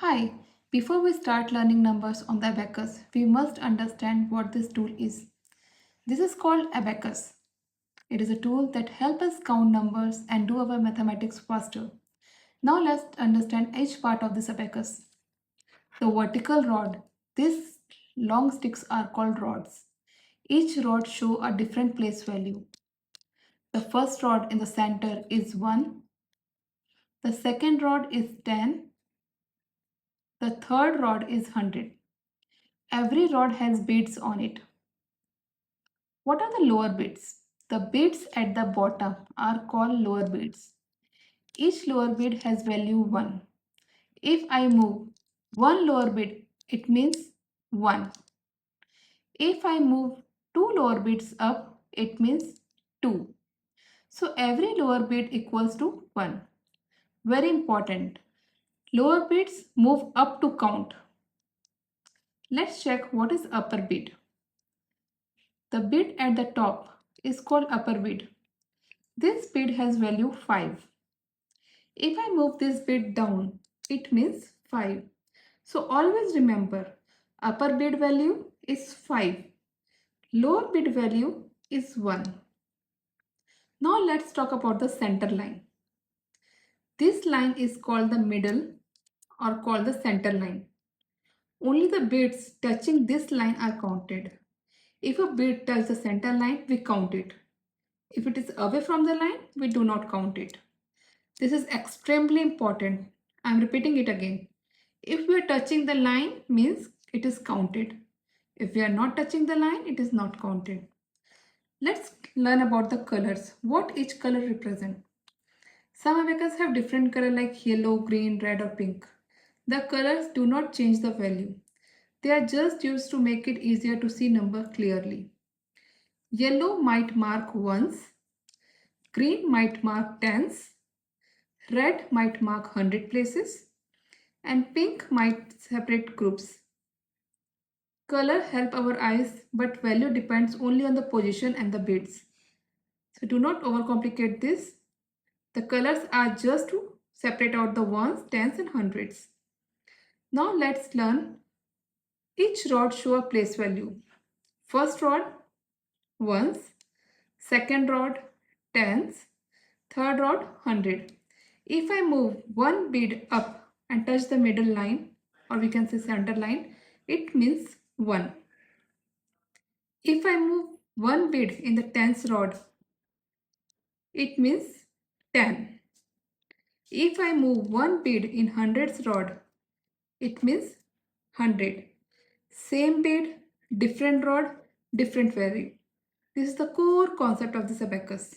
Hi, before we start learning numbers on the abacus, we must understand what this tool is. This is called abacus. It is a tool that helps us count numbers and do our mathematics faster. Now let's understand each part of this abacus. The vertical rod. These long sticks are called rods. Each rod shows a different place value. The first rod in the center is 1. The second rod is 10. The third rod is 100. Every rod has beads on it. What are the lower beads? The beads at the bottom are called lower beads. Each lower bead has value 1. If I move one lower bead, it means 1. If I move two lower beads up, it means 2. So every lower bead equals to 1. Very important. Lower beads move up to count. Let's check what is upper bead. The bead at the top is called upper bead. This bead has value 5. If I move this bit down, it means 5. So always remember, upper bit value is 5. Lower bit value is 1. Now let's talk about the center line. This line is called the middle or called the center line. Only the bits touching this line are counted. If a bit touches the center line, we count it. If it is away from the line, we do not count it. This is extremely important. I am repeating it again. If we are touching the line, means it is counted. If we are not touching the line, it is not counted. Let's learn about the colors. What each color represent. Some abacus have different color like yellow, green, red or pink. The colors do not change the value. They are just used to make it easier to see number clearly. Yellow might mark ones, green might mark tens, red might mark 100 places, and pink might separate groups. Color help our eyes, but value depends only on the position and the beads. So do not overcomplicate this. The colors are just to separate out the ones, tens and hundreds. Now let's learn each rod show a place value. First rod ones, second rod tens, third rod 100. If I move one bead up and touch the middle line, or we can say center line, it means 1. If I move one bead in the tens rod, it means 10. If I move one bead in hundreds rod, it means 100. Same bead, different rod, different value. This is the core concept of this abacus.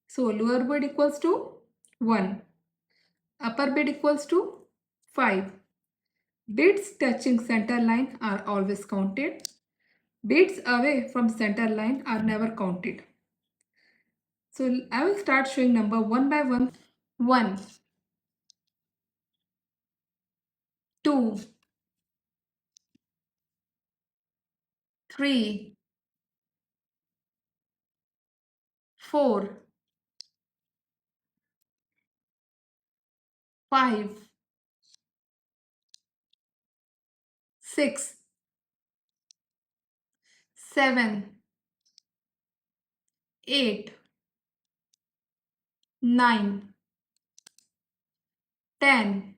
So lower bead equals to 1. Upper bead equals to 5. Beads touching center line are always counted. Beads away from center line are never counted. So I will start showing number one by one. 1, 2, 3, 4, 5, 6, 7, 8, 9, 10,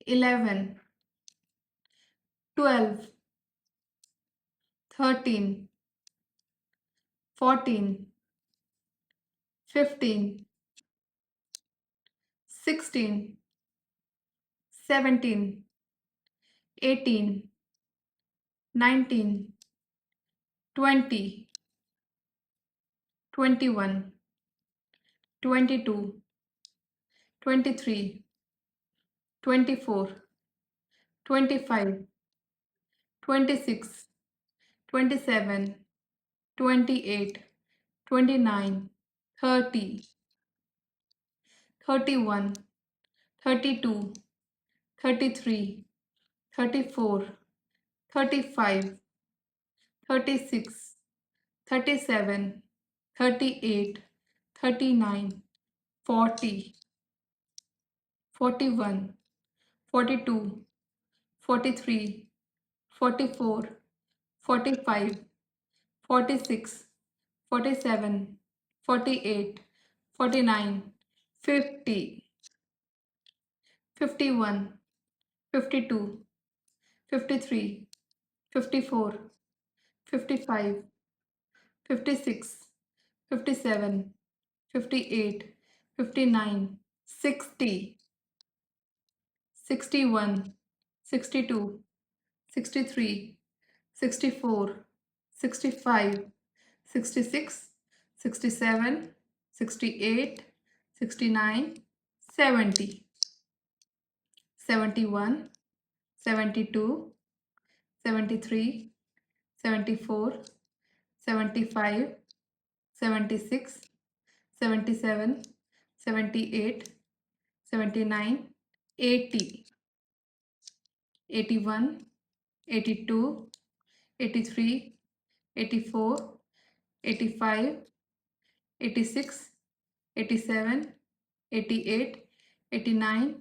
11, 12, 13, 14, 15, 16, 17, 18, 19, 20, 21, 22, 23, 24, 25, 26, 27, 28, 29, 30, 31, 32, 33, 34, 35, 36, 37, 38, 39, 40, 41, 42, 43, 44, 45, 46, 47, 48, 49, 50, 51, 52, 53, 54, 55, 56, 57, 58, 59, 60, 61, 62, 63, 64, 65, 66, 67, 68, 69, 70, 71, 72, 73, 74, 75, 76, 77, 78, 79, 80, 81, 82, 83, 84, 85, 86, 87, 88, 89,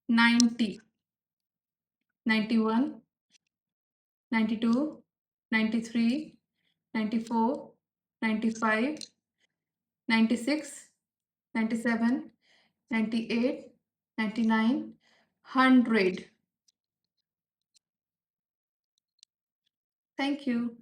90, 91, 92, 93, 94, 95, 96, 97, 98, 99, 100. Thank you.